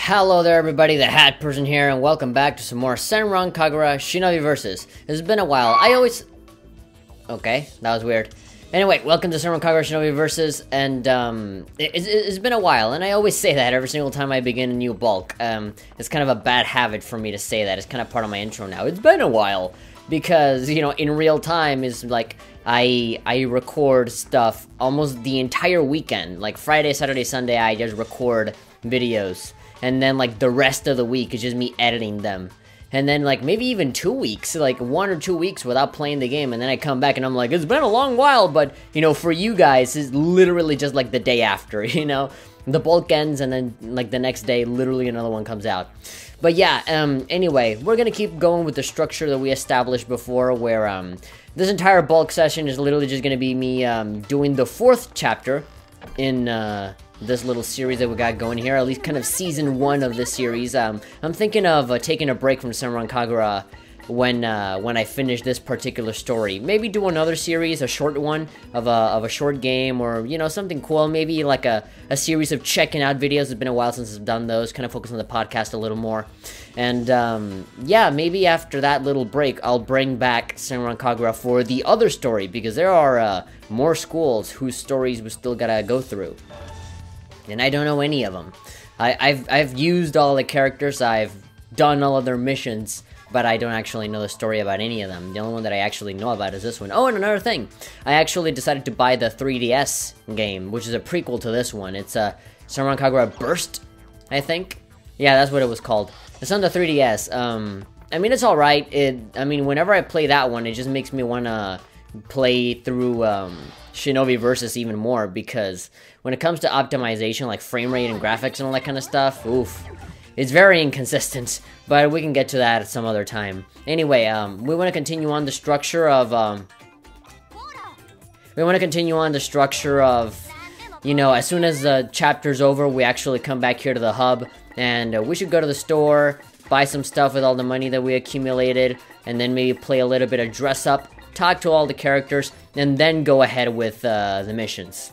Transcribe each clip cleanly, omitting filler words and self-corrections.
Hello there everybody, the Hat Person here, and welcome back to some more Senran Kagura Shinobi Versus. It's been a while. Okay, that was weird. Anyway, welcome to Senran Kagura Shinobi Versus, and it's been a while, and I always say that every single time I begin a new bulk. It's kind of a bad habit for me to say that. It's kind of part of my intro now. It's been a while, because, you know, in real time is like, I record stuff almost the entire weekend. Like, Friday, Saturday, Sunday, I just record videos. And then, like, the rest of the week is just me editing them. And then, like, maybe even 2 weeks, like 1 or 2 weeks without playing the game. And then I come back and I'm like, it's been a long while, but, you know, for you guys, it's literally just like the day after, you know? The bulk ends and then, like, the next day, literally another one comes out. But yeah, anyway, we're gonna keep going with the structure that we established before, where, this entire bulk session is literally just gonna be me, doing the 4th chapter in, this little series that we got going here, at least kind of season 1 of this series. I'm thinking of taking a break from Senran Kagura when I finish this particular story. Maybe do another series, a short one of a short game, or, you know, something cool. Maybe like a series of checking out videos. It's been a while since I've done those. Kind of focus on the podcast a little more. And yeah, maybe after that little break, I'll bring back Senran Kagura for the other story, because there are more schools whose stories we still gotta go through. And I don't know any of them. I've used all the characters, I've done all of their missions, but I don't actually know the story about any of them. The only one that I actually know about is this one. Oh, and another thing, I actually decided to buy the 3DS game, which is a prequel to this one. It's Senran Kagura Burst, I think. Yeah, that's what it was called. It's on the 3DS. I mean, it's alright. I mean, whenever I play that one, it just makes me wanna play through Shinobi Versus even more, because when it comes to optimization, like frame rate and graphics and all that kind of stuff, oof, it's very inconsistent, but we can get to that at some other time. Anyway, we want to continue on the structure of, you know, as soon as the chapter's over, we actually come back here to the hub, and we should go to the store, buy some stuff with all the money that we accumulated, and then maybe play a little bit of dress up, talk to all the characters, and then go ahead with the missions.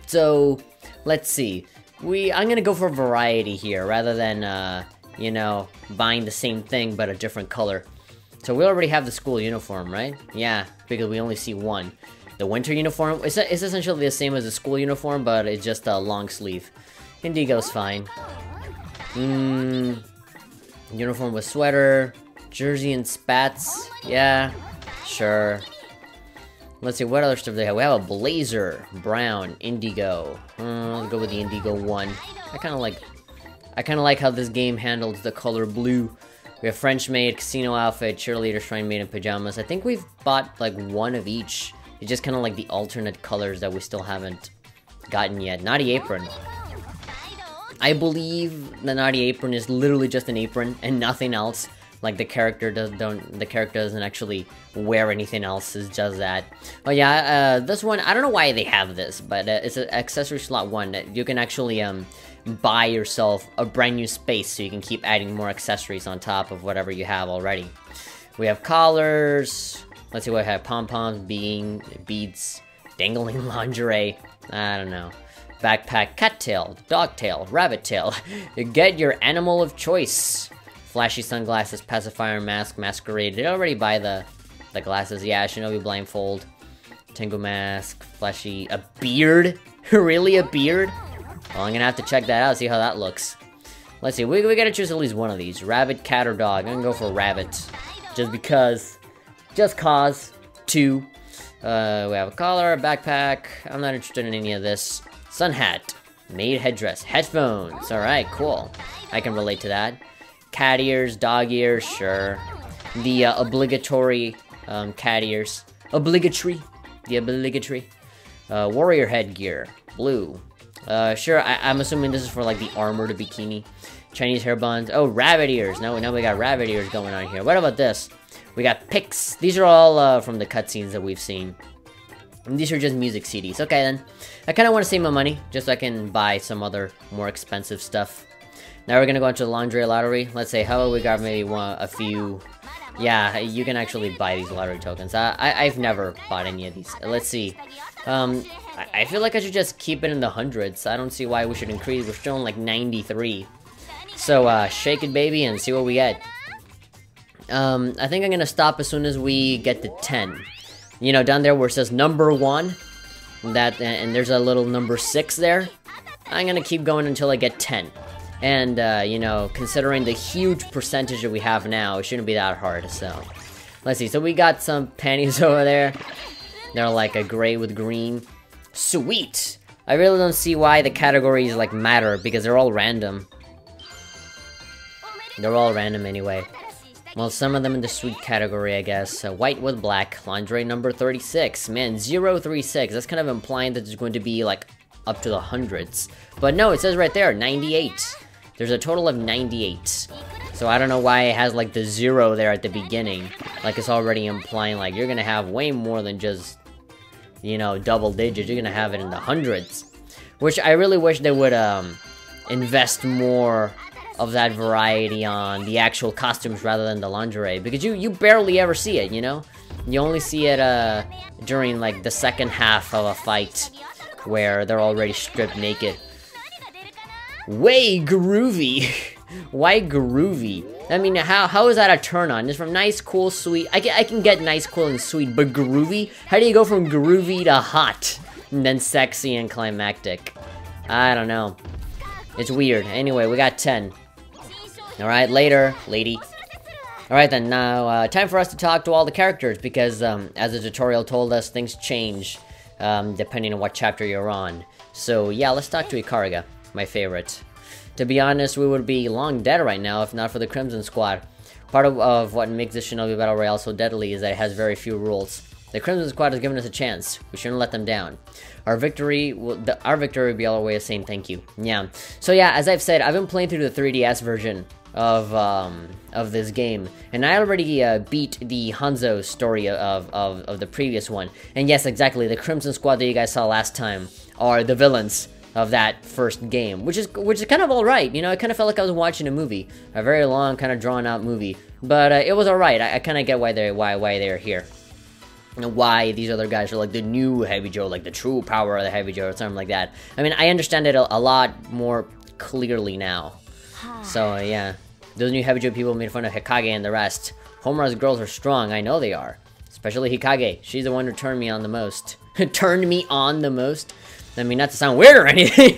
So, let's see. I'm gonna go for variety here, rather than, you know, buying the same thing but a different color. So we already have the school uniform, right? Yeah, because we only see one. The winter uniform, it's essentially the same as the school uniform, but it's just a long sleeve. Indigo's fine. Uniform with sweater, jersey and spats, yeah. Sure. Let's see, what other stuff do they have? We have a blazer, brown, indigo. Let's go with the indigo one. I kind of like how this game handles the color blue. We have French maid, casino outfit, cheerleader, shrine maid, and pajamas. I think we've bought like one of each. It's just kind of like the alternate colors that we still haven't gotten yet. Naughty apron. I believe the naughty apron is literally just an apron and nothing else. Like, the character doesn't actually wear anything else, it's just that. Oh yeah, this one, I don't know why they have this, but it's an accessory slot 1. You can actually buy yourself a brand new space, so you can keep adding more accessories on top of whatever you have already. We have collars, let's see what I have, pom-poms, beads, dangling lingerie, I don't know. Backpack, cat tail, dog tail, rabbit tail. Get your animal of choice. Flashy sunglasses, pacifier, mask, masquerade. Did I already buy the glasses? Yeah, Shinobi blindfold, Tengu mask, flashy, a beard? Really, a beard? Well, I'm gonna have to check that out, see how that looks. Let's see, we gotta choose at least one of these. Rabbit, cat, or dog. I'm gonna go for rabbit. Just because. Just cause. 2. We have a collar, a backpack. I'm not interested in any of this. Sun hat, maid headdress, headphones. Alright, cool. I can relate to that. Cat ears, dog ears, sure. The obligatory cat ears. Obligatory. The obligatory. Warrior headgear. Blue. Sure, I'm assuming this is for like the armored bikini. Chinese hair buns. Oh, rabbit ears. No, we got rabbit ears going on here. What about this? We got pics. These are all from the cutscenes that we've seen. And these are just music CDs. Okay, then. I kind of want to save my money, just so I can buy some other more expensive stuff. Now we're gonna go into the laundry lottery. Let's say, how about we got maybe a few. Yeah, you can actually buy these lottery tokens. I've never bought any of these. Let's see. I feel like I should just keep it in the hundreds. I don't see why we should increase. We're still in like 93. So, shake it, baby, and see what we get. I think I'm gonna stop as soon as we get to 10. You know, down there where it says number 1, and there's a little number 6 there. I'm gonna keep going until I get 10. And, you know, considering the huge percentage that we have now, it shouldn't be that hard, so. Let's see, so we got some panties over there. They're like a gray with green. Sweet! I really don't see why the categories, like, matter, because they're all random. They're all random anyway. Well, some of them in the sweet category, I guess. White with black, lingerie number 36. Man, 036. That's kind of implying that there's going to be, like, up to the hundreds. But no, it says right there, 98. There's a total of 98. So I don't know why it has, like, the 0 there at the beginning. Like, it's already implying, like, you're gonna have way more than just, you know, double digits. You're gonna have it in the hundreds. Which I really wish they would, invest more of that variety on the actual costumes rather than the lingerie, because you barely ever see it, you know? You only see it during like the second half of a fight where they're already stripped naked. Way groovy. Why groovy? I mean, how is that a turn on? It's from nice, cool, sweet. I can get nice, cool, and sweet, but groovy? How do you go from groovy to hot and then sexy and climactic? I don't know. It's weird. Anyway, we got 10. Alright, later, lady. Alright then, now, time for us to talk to all the characters, because, as the tutorial told us, things change, depending on what chapter you're on. So, yeah, let's talk to Ikaruga, my favorite. To be honest, we would be long dead right now, if not for the Crimson Squad. Part of what makes the Shinobi Battle Royale so deadly is that it has very few rules. The Crimson Squad has given us a chance. We shouldn't let them down. Our victory will be our way of saying thank you. Yeah. So yeah, as I've said, I've been playing through the 3DS version of this game, and I already beat the Hanzo story of the previous one. And yes, exactly, the Crimson Squad that you guys saw last time are the villains of that first game, which is kind of alright. You know, it kind of felt like I was watching a movie, a very long, kind of drawn out movie. But it was alright. I kind of get why they're here. And why these other guys are like the new Heavy Joe, like the true power of the Heavy Joe, or something like that. I mean, I understand it a lot more clearly now. So, yeah. Those new Heavy Joe people made fun of Hikage and the rest. Homura's girls are strong, I know they are. Especially Hikage. She's the one who turned me on the most. Turned me on the most? I mean, not to sound weird or anything.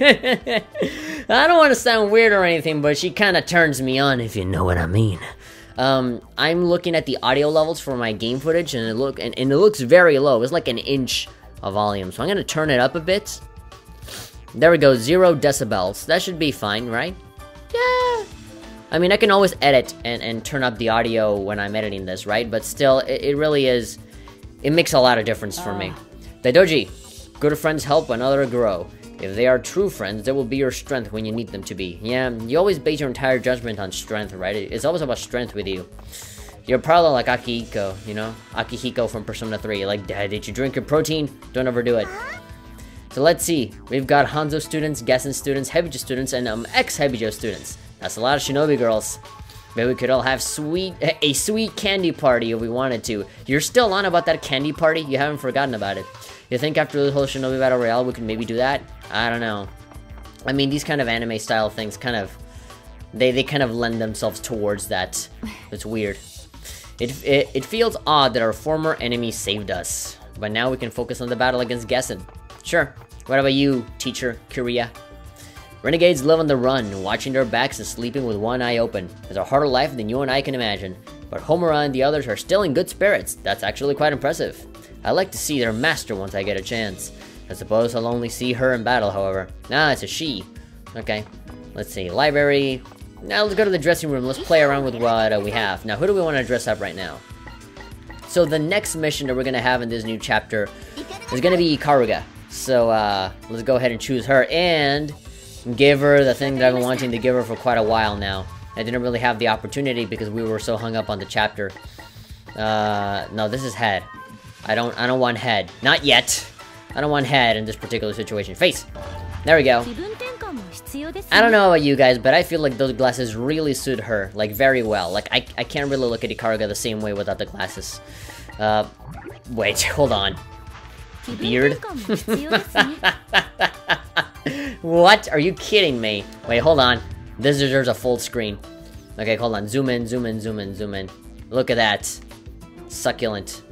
I don't want to sound weird or anything, but she kind of turns me on, if you know what I mean. I'm looking at the audio levels for my game footage, and it looks very low. It's like an inch of volume, so I'm gonna turn it up a bit. There we go, 0 decibels. That should be fine, right? Yeah. I mean, I can always edit and turn up the audio when I'm editing this, right? But still, it really is. It makes a lot of difference for me. Daidoji, good friends help when others grow. If they are true friends, they will be your strength when you need them to be. Yeah, you always base your entire judgment on strength, right? It's always about strength with you. You're probably like Akihiko, you know? Akihiko from Persona 3. Like, did you drink your protein? Don't overdo it. So let's see. We've got Hanzo students, Gessen students, Heavy Joe students, and ex-Heavy Joe students. That's a lot of Shinobi girls. Maybe we could all have a sweet candy party if we wanted to. You're still on about that candy party? You haven't forgotten about it. You think after the whole Shinobi Battle Royale we could maybe do that? I don't know. I mean, these kind of anime style things kind of... They kind of lend themselves towards that. It's weird. It feels odd that our former enemy saved us. But now we can focus on the battle against Gessen. Sure. What about you, teacher Kiria? Renegades live on the run, watching their backs and sleeping with one eye open. It's a harder life than you and I can imagine. But Homura and the others are still in good spirits. That's actually quite impressive. I like to see their master once I get a chance. I suppose I'll only see her in battle, however. Ah, it's a she. Okay. Let's see. Library. Now let's go to the dressing room. Let's play around with what we have. Now, who do we want to dress up right now? So the next mission that we're going to have in this new chapter is going to be Ikaruga. So, let's go ahead and choose her and give her the thing that I've been wanting to give her for quite a while now. I didn't really have the opportunity because we were so hung up on the chapter. No, this is head. I don't want head. Not yet. I don't want head in this particular situation. Face! There we go. I don't know about you guys, but I feel like those glasses really suit her, like, very well. Like, I can't really look at Ikaruga the same way without the glasses. Wait, hold on. Beard? What? Are you kidding me? Wait, hold on. This deserves a full screen. Okay, hold on. Zoom in, zoom in, zoom in, zoom in. Look at that. Succulent.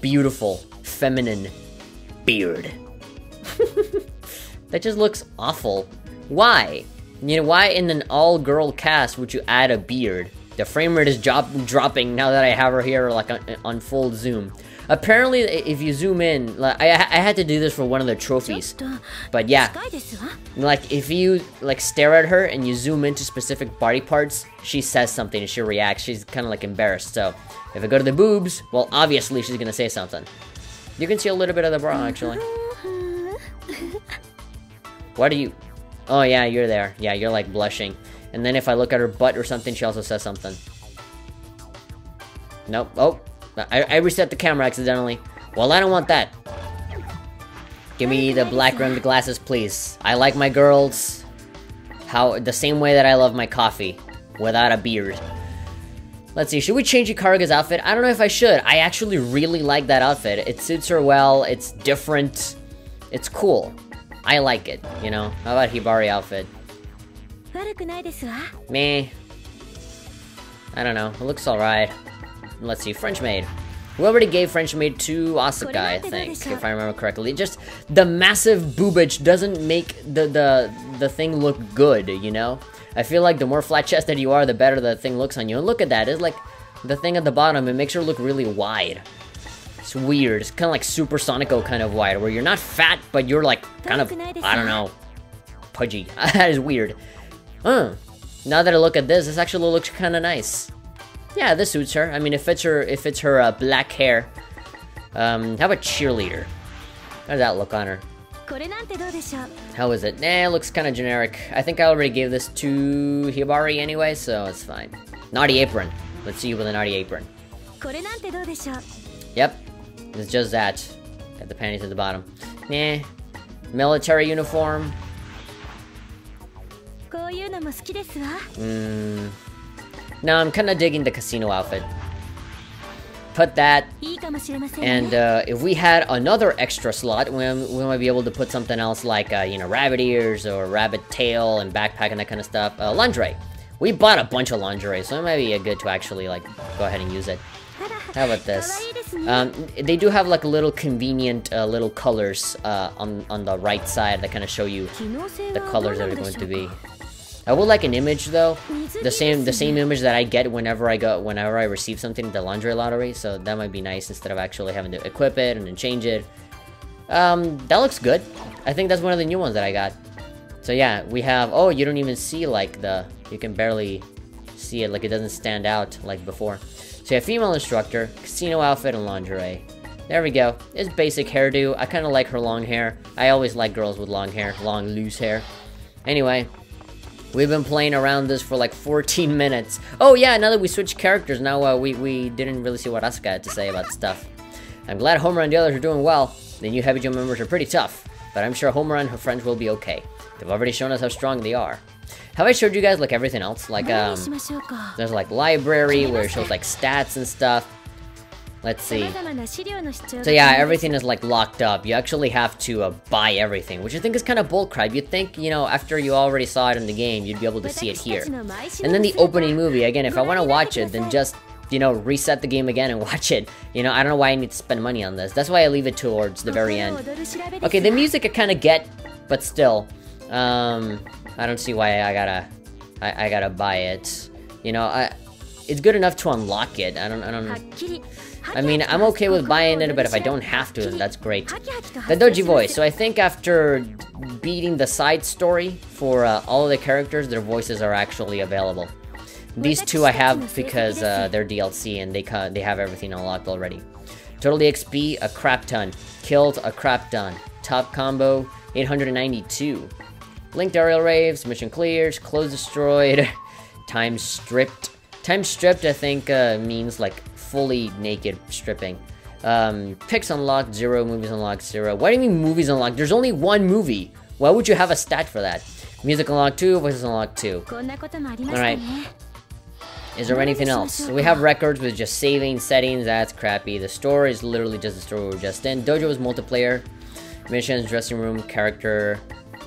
Beautiful. Feminine. Beard. That just looks awful. Why? You know, why in an all-girl cast would you add a beard? The frame rate is dropping now that I have her here, like, on full zoom. Apparently, if you zoom in, like, I had to do this for one of the trophies. But yeah, like, if you, like, stare at her and you zoom into specific body parts, she says something and she reacts. She's kind of, like, embarrassed. So, if I go to the boobs, well, obviously she's gonna say something. You can see a little bit of the bra, actually. What are you... Oh, yeah, you're there. Yeah, you're, like, blushing. And then if I look at her butt or something, she also says something. Nope. Oh. I reset the camera accidentally. Well, I don't want that. Give me the black rimmed glasses, please. I like my girls the same way that I love my coffee, without a beard. Let's see, should we change Hikaruga's outfit? I don't know if I should. I actually really like that outfit. It suits her well, it's different, it's cool. I like it, you know? How about Hibari outfit? Meh. I don't know, it looks alright. Let's see, French maid. We already gave French maid to Asuka, I think, if I remember correctly. Just the massive boobage doesn't make the thing look good, you know? I feel like the more flat-chested you are, the better the thing looks on you. And look at that, it's like the thing at the bottom, it makes her look really wide. It's weird, it's kind of like Super Sonico kind of wide, where you're not fat, but you're like, kind of, I don't know, pudgy. That is weird. Now that I look at this actually looks kind of nice. Yeah, this suits her. I mean, it fits her black hair. How about cheerleader? How does that look on her? How is it? Nah, it looks kind of generic. I think I already gave this to Hibari anyway, so it's fine. Naughty apron. Let's see you with a naughty apron. Yep, it's just that. Got the panties at the bottom. Nah. Military uniform. No, I'm kind of digging the casino outfit. Put that, and if we had another extra slot, we might be able to put something else like, you know, rabbit ears or rabbit tail and backpack and that kind of stuff. Lingerie. We bought a bunch of lingerie, so it might be good to actually, like, go ahead and use it. How about this? They do have, like, a little convenient little colors on the right side that kind of show you the colors that are going to be. I would like an image though, the same image that I get whenever I receive something in the lingerie lottery, so that might be nice instead of actually having to equip it and then change it. That looks good. I think that's one of the new ones that I got. So yeah, we have, oh, you don't even see like you can barely see it, like it doesn't stand out like before. So yeah, female instructor, casino outfit and lingerie. There we go. It's basic hairdo. I kind of like her long hair. I always like girls with long hair, long loose hair. Anyway. We've been playing around this for like 14 minutes. Oh yeah, now that we switched characters, now we didn't really see what Asuka had to say about stuff. I'm glad Homura and the others are doing well. The new Heavy Jump members are pretty tough, but I'm sure Homura and her friends will be okay. They've already shown us how strong they are. Have I showed you guys like everything else? Like there's like library where it shows like stats and stuff. Let's see. So yeah, everything is like locked up. You actually have to buy everything, which I think is kind of bullcrap. You'd think, you know, after you already saw it in the game, you'd be able to see it here. And then the opening movie, again, if I want to watch it, then just, you know, reset the game again and watch it. You know, I don't know why I need to spend money on this. That's why I leave it towards the very end. Okay, the music I kind of get, but still, I don't see why I gotta buy it. You know, it's good enough to unlock it. I mean, I'm okay with buying it, but if I don't have to, then that's great. The Doji voice. So I think after beating the side story for all of the characters, their voices are actually available. These two I have because they're DLC and they have everything unlocked already. Total XP, a crap ton. Killed, a crap ton. Top combo, 892. Linked aerial raves, mission cleared, clothes destroyed, time stripped. Time stripped, I think, means like fully naked stripping. Pics unlocked, 0. Movies unlocked, 0. Why do you mean movies unlocked? There's only one movie. Why would you have a stat for that? Music unlocked 2, voices unlocked 2. Alright. Is there anything else? So we have records with just saving, settings, that's crappy. The store is literally just the store we were just in. Dojo is multiplayer. Missions, dressing room, character,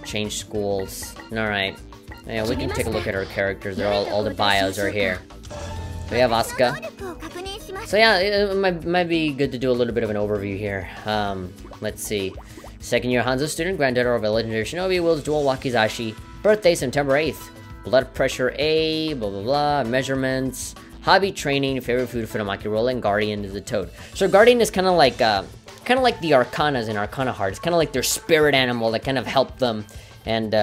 change schools. Alright. Yeah, we can take a look at our characters. They're all the bios are here. We have Asuka. So yeah, it might be good to do a little bit of an overview here. Let's see. Second year Hanzo student, granddaughter of a legendary shinobi, wields dual wakizashi. Birthday September 8th. Blood pressure A, blah blah blah. Measurements. Hobby training, favorite food Futamaki roll, and Guardian is the toad. So Guardian is kind of like the Arcanas in Arcana Heart. It's kind of like their spirit animal that kind of help them and,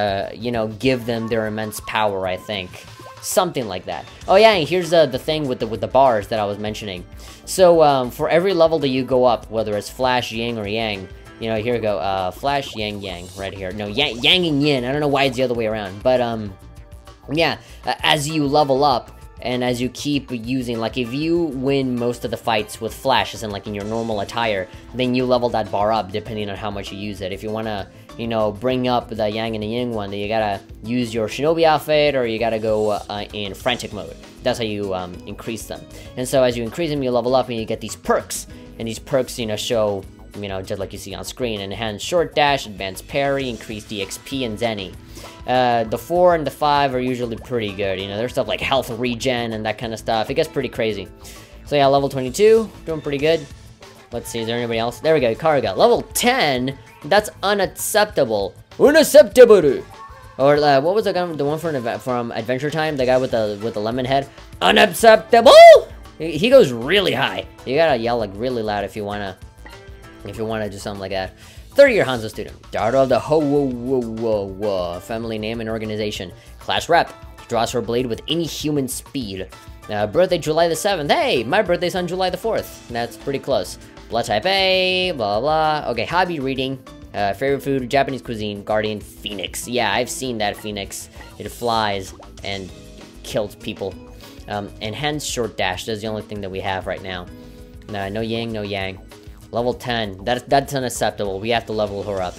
you know, give them their immense power, I think. Something like that. Oh yeah, and here's the thing with the bars that I was mentioning. So, for every level that you go up, whether it's Flash, Yang, or Yang, you know, here we go, Flash, Yang, Yang, right here. No, Yang and Yin, I don't know why it's the other way around, but, yeah, as you level up, and as you keep using, like, if you win most of the fights with Flash, as in, like, in your normal attire, then you level that bar up, depending on how much you use it. If you wanna, you know, bring up the Yang and the Yin one, then you gotta use your Shinobi outfit, or you gotta go in frantic mode. That's how you increase them. And so as you increase them, you level up, and you get these perks. And these perks, you know, show, you know, just like you see on screen. Enhanced short dash, advanced parry, increased DXP, and Zenny. The 4 and the 5 are usually pretty good, you know, there's stuff like health regen and that kind of stuff. It gets pretty crazy. So yeah, level 22, doing pretty good. Let's see, is there anybody else? There we go, Karaga. Level 10, that's unacceptable. Unacceptable! Or, what was the one from Adventure Time? The guy with the lemon head? Unacceptable! He goes really high. You gotta yell, like, really loud if you wanna do something like that. 30-year Hanzo student, daughter of the family name and organization. Class rep, draws her blade with inhuman speed. Birthday July the 7th. Hey, my birthday's on July the 4th. That's pretty close. Blood type A, blah blah. Okay, hobby reading. Favorite food, Japanese cuisine, Guardian Phoenix. Yeah, I've seen that Phoenix. It flies and kills people. Enhanced short dash. That's the only thing that we have right now. No Yang, no Yang. Level 10, that's unacceptable. We have to level her up.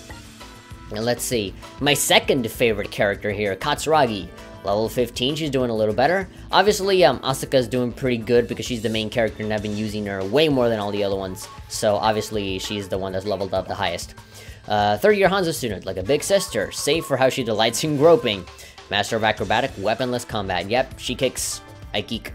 And let's see. My second favorite character here, Katsuragi. Level 15, she's doing a little better. Obviously, Asuka's doing pretty good because she's the main character and I've been using her way more than all the other ones. So obviously, she's the one that's leveled up the highest. 30-year Hanzo student, like a big sister, save for how she delights in groping. Master of acrobatic, weaponless combat. Yep, she kicks. I geek.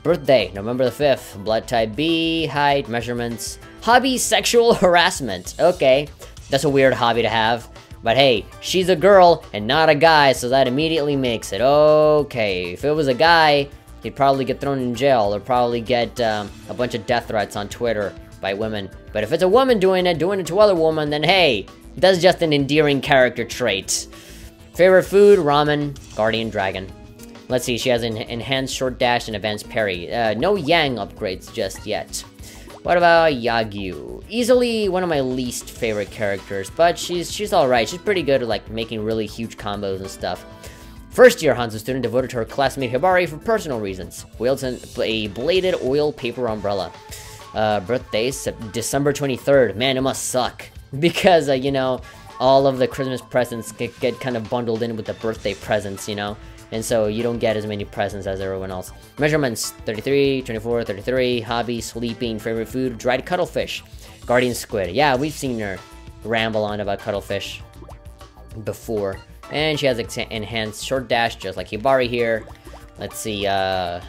Birthday, November the 5th. Blood type B, height, measurements. Hobby, sexual harassment. Okay, that's a weird hobby to have. But hey, she's a girl and not a guy, so that immediately makes it okay. If it was a guy, he'd probably get thrown in jail or probably get a bunch of death threats on Twitter by women. But if it's a woman doing it to other women, then hey, that's just an endearing character trait. Favorite food, ramen, guardian dragon. Let's see, she has an enhanced short dash and advanced parry. No Yang upgrades just yet. What about Yagyu? Easily one of my least favorite characters, but she's alright. She's pretty good at like making really huge combos and stuff. First year Hanzo student devoted to her classmate Hibari for personal reasons. Wields a bladed oil paper umbrella. Birthday, December 23rd. Man, it must suck. Because, you know, all of the Christmas presents get kind of bundled in with the birthday presents, you know? And so you don't get as many presents as everyone else. Measurements, 33, 24, 33. Hobby, sleeping. Favorite food, dried cuttlefish. Guardian squid. Yeah, we've seen her ramble on about cuttlefish before. And she has enhanced short dash, just like Hibari here. Let's see, level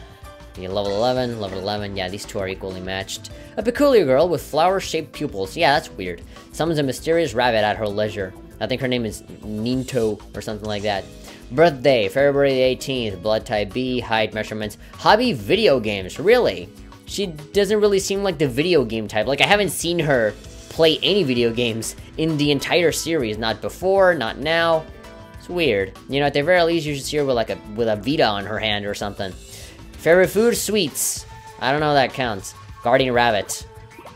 11. Yeah, these two are equally matched. A peculiar girl with flower-shaped pupils. Yeah, that's weird. Summons a mysterious rabbit at her leisure. I think her name is Ninto or something like that. Birthday, February 18th, blood type B, height, measurements. Hobby, video games. Really? She doesn't really seem like the video game type. Like, I haven't seen her play any video games in the entire series. Not before, not now. It's weird. You know, at the very least, you should see her with, like, with a Vita on her hand or something. Favorite food, sweets. I don't know if that counts. Guardian rabbit.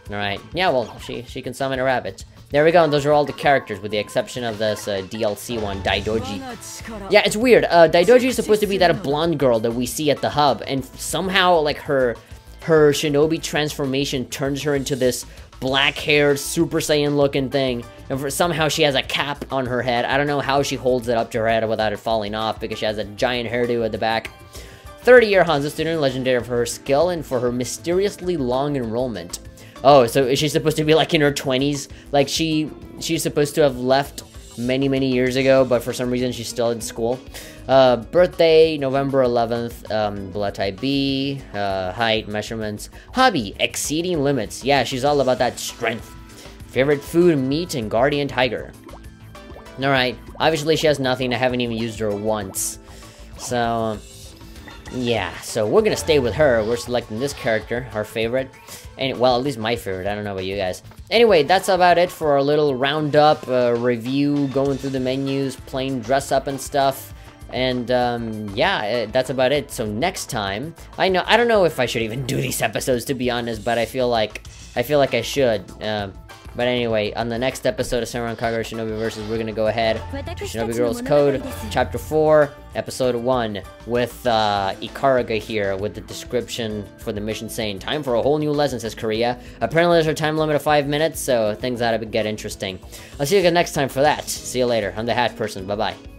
Alright. Yeah, well, she can summon a rabbit. There we go, and those are all the characters, with the exception of this DLC one, Daidoji. Yeah, it's weird. Daidoji is supposed to be that blonde girl that we see at the hub, and somehow, like, her shinobi transformation turns her into this black-haired, Super Saiyan-looking thing, and somehow she has a cap on her head. I don't know how she holds it up to her head without it falling off, because she has a giant hairdo at the back. 30-year Hanzo student, legendary for her skill and for her mysteriously long enrollment. Oh, so is she supposed to be like in her 20s? Like she's supposed to have left many, many years ago, but for some reason she's still in school. Birthday, November 11th, blood type B, height, measurements, hobby, exceeding limits. Yeah, she's all about that strength. Favorite food, meat, and guardian tiger. Alright, obviously she has nothing. I haven't even used her once. So, yeah, so we're gonna stay with her. We're selecting this character, our favorite. And, well, at least my favorite. I don't know about you guys. Anyway, that's about it for our little roundup, review, going through the menus, playing dress up and stuff. And, yeah, that's about it. So next time, I don't know if I should even do these episodes, to be honest, but I feel like I should. But anyway, on the next episode of Senran Kagura Shinobi Versus, we're gonna go ahead to Shinobi Girls Code, Chapter 4, Episode 1, with Ikaraga here, with the description for the mission saying, "Time for a whole new lesson," says Korea. Apparently there's a time limit of 5 minutes, so things ought to get interesting. I'll see you guys next time for that. See you later. I'm the Hat Person. Bye-bye.